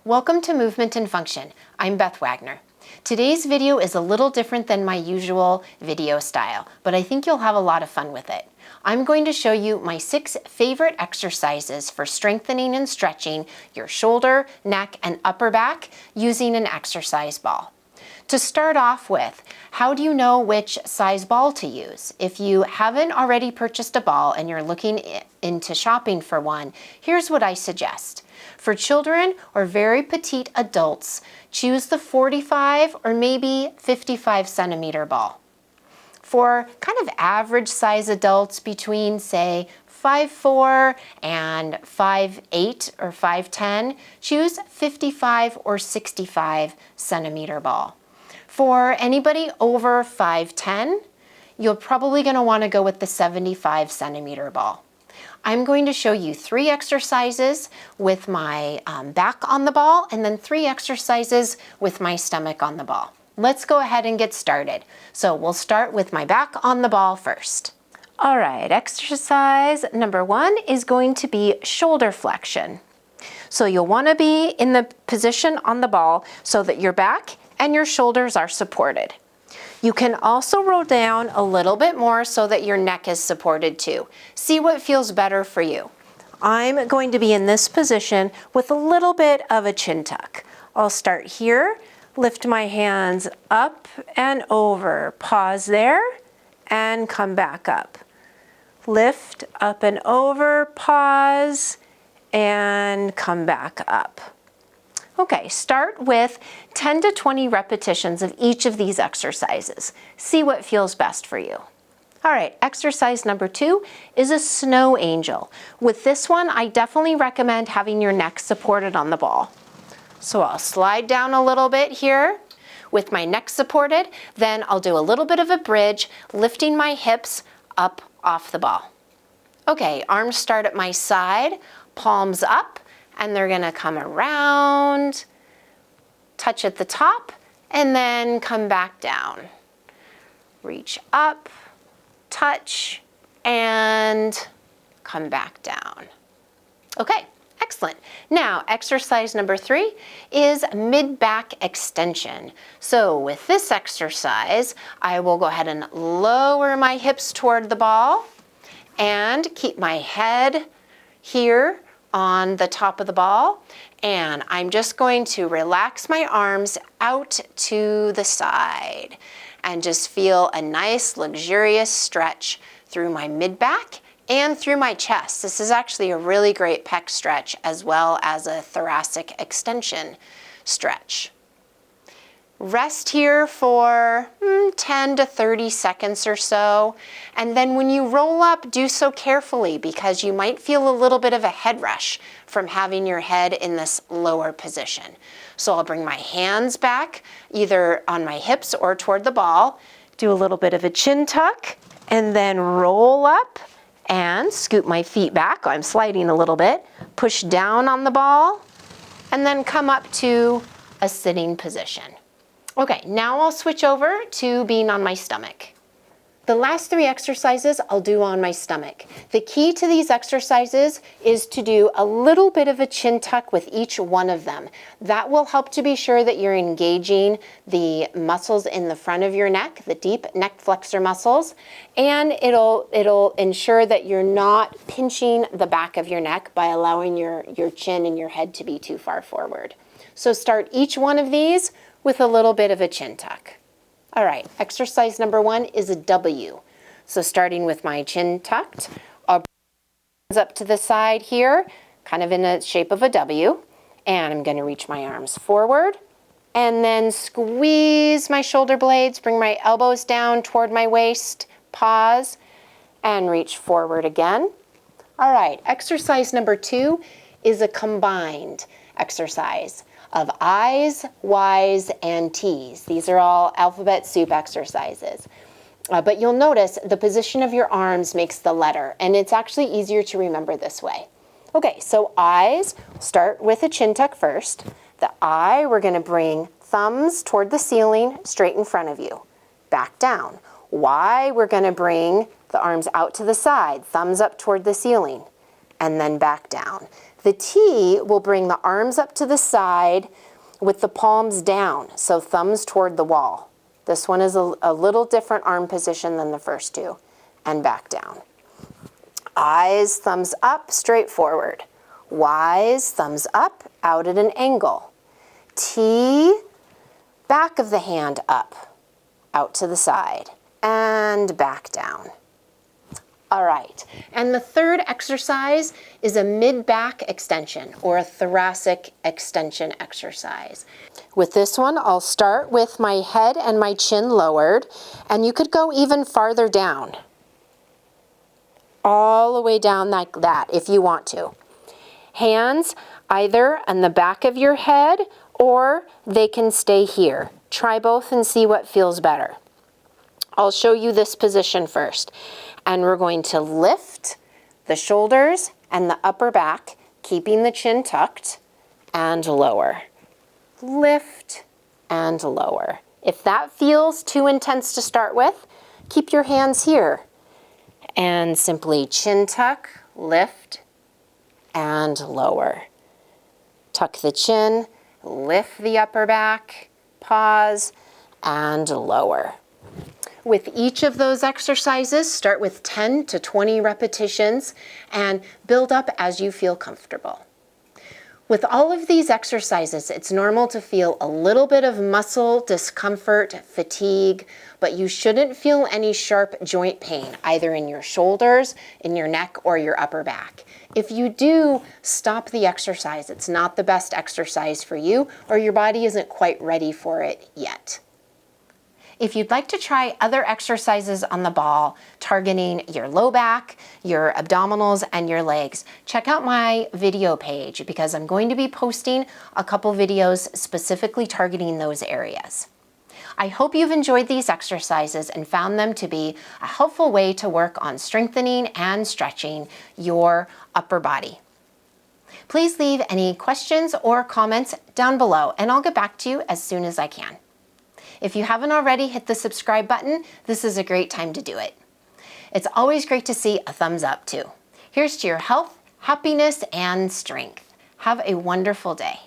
Welcome to Movement and Function. I'm Beth Wagner. Today's video is a little different than my usual video style, but I think you'll have a lot of fun with it. I'm going to show you my 6 favorite exercises for strengthening and stretching your shoulder, neck, and upper back using an exercise ball. To start off with, how do you know which size ball to use? If you haven't already purchased a ball and you're looking into shopping for one, here's what I suggest. For children or very petite adults, choose the 45 or maybe 55 centimeter ball. For kind of average size adults between say 5'4" and 5'8" or 5'10", choose 55 or 65 centimeter ball. For anybody over 5'10", you're probably going to want to go with the 75 centimeter ball. I'm going to show you 3 exercises with my back on the ball and then 3 exercises with my stomach on the ball. Let's go ahead and get started. So we'll start with my back on the ball first. All right, exercise number 1 is going to be shoulder flexion. So you'll want to be in the position on the ball so that your back and your shoulders are supported. You can also roll down a little bit more so that your neck is supported too. See what feels better for you. I'm going to be in this position with a little bit of a chin tuck. I'll start here, lift my hands up and over, pause there, and come back up. Lift up and over, pause, and come back up. Okay, start with 10 to 20 repetitions of each of these exercises. See what feels best for you. All right, exercise number 2 is a snow angel. With this one, I definitely recommend having your neck supported on the ball. So I'll slide down a little bit here with my neck supported, then I'll do a little bit of a bridge, lifting my hips up off the ball. Okay, arms start at my side, palms up, and they're gonna come around, touch at the top, and then come back down. Reach up, touch, and come back down. Okay, excellent. Now, exercise number 3 is mid-back extension. So with this exercise, I will go ahead and lower my hips toward the ball and keep my head here on the top of the ball, and I'm just going to relax my arms out to the side and just feel a nice luxurious stretch through my mid-back and through my chest. This is actually a really great pec stretch as well as a thoracic extension stretch. Rest here for 10 to 30 seconds or so, and then when you roll up, do so carefully because you might feel a little bit of a head rush from having your head in this lower position. So I'll bring my hands back either on my hips or toward the ball, do a little bit of a chin tuck, and then roll up and scoot my feet back. I'm sliding a little bit, push down on the ball, and then come up to a sitting position. Okay, now I'll switch over to being on my stomach. The last 3 exercises I'll do on my stomach. The key to these exercises is to do a little bit of a chin tuck with each one of them. That will help to be sure that you're engaging the muscles in the front of your neck, the deep neck flexor muscles, and it'll ensure that you're not pinching the back of your neck by allowing your chin and your head to be too far forward. So start each one of these with a little bit of a chin tuck. All right, exercise number 1 is a W. So starting with my chin tucked, I'll bring my hands up to the side here, kind of in the shape of a W, and I'm gonna reach my arms forward, and then squeeze my shoulder blades, bring my elbows down toward my waist, pause, and reach forward again. All right, exercise number 2 is a combined exercise of I's, Y's, and T's. These are all alphabet soup exercises. But you'll notice the position of your arms makes the letter, and it's actually easier to remember this way. Okay, so I's, start with a chin tuck first. The I, we're gonna bring thumbs toward the ceiling, straight in front of you. Back down. Y, we're gonna bring the arms out to the side, thumbs up toward the ceiling, and then back down. The T will bring the arms up to the side with the palms down, so thumbs toward the wall. This one is a little different arm position than the first two, and back down. I's, thumbs up, straight forward. Y's, thumbs up, out at an angle. T, back of the hand up, out to the side, and back down. All right, and the third exercise is a mid-back extension or a thoracic extension exercise. With this one, I'll start with my head and my chin lowered, and you could go even farther down. All the way down like that if you want to. Hands either on the back of your head or they can stay here. Try both and see what feels better. I'll show you this position first. And we're going to lift the shoulders and the upper back, keeping the chin tucked, and lower. Lift and lower. If that feels too intense to start with, keep your hands here. And simply chin tuck, lift, and lower. Tuck the chin, lift the upper back, pause, and lower. With each of those exercises, start with 10 to 20 repetitions and build up as you feel comfortable. With all of these exercises, it's normal to feel a little bit of muscle discomfort, fatigue, but you shouldn't feel any sharp joint pain, either in your shoulders, in your neck, or your upper back. If you do, stop the exercise. It's not the best exercise for you, or your body isn't quite ready for it yet. If you'd like to try other exercises on the ball, targeting your low back, your abdominals, and your legs, check out my video page because I'm going to be posting a couple videos specifically targeting those areas. I hope you've enjoyed these exercises and found them to be a helpful way to work on strengthening and stretching your upper body. Please leave any questions or comments down below and I'll get back to you as soon as I can. If you haven't already hit the subscribe button, this is a great time to do it. It's always great to see a thumbs up too. Here's to your health, happiness, and strength. Have a wonderful day.